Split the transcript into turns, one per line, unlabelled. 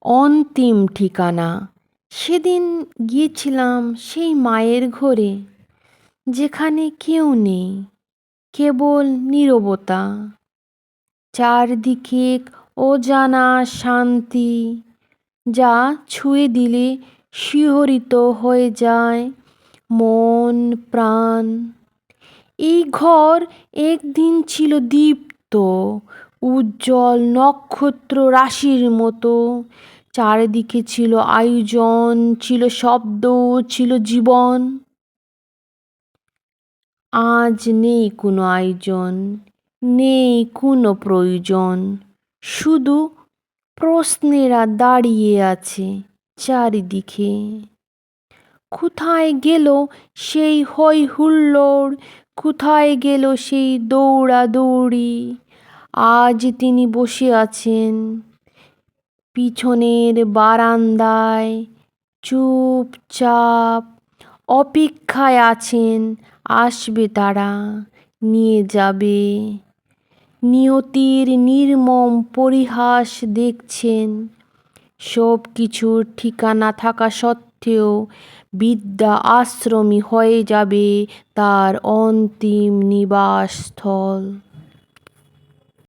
অন্তিম ঠিকানা। সেদিন গিয়েছিলাম সেই মায়ের ঘরে, যেখানে কেউ নেই, কেবল নীরবতা। চারদিকে অজানা শান্তি, যা ছুঁয়ে দিলে শিহরিত হয়ে যায় মন প্রাণ। এই ঘর একদিন ছিল দীপ্ত, উজ্জ্বল নক্ষত্র রাশির মতো। চারিদিকে ছিল আয়োজন, ছিল শব্দ, ছিল জীবন। আজ নেই কোনো আয়োজন, নেই কোনো প্রয়োজন, শুধু প্রশ্নেরা দাঁড়িয়ে আছে চারিদিকে। কোথায় গেল সেই হৈ হুল্লোড়, কোথায় গেল সেই দৌড়াদৌড়ি? আজ তিনি বসে আছেন পিছনের বারান্দায়, চুপচাপ অপেক্ষায় আছেন। আসবে তারা, নিয়ে যাবে। নিয়তির নির্মম পরিহাস দেখছেন। সব কিছুর ঠিকানা থাকা সত্ত্বেও বৃদ্ধা আশ্রমই হয়ে যাবে তার অন্তিম নিবাসস্থল।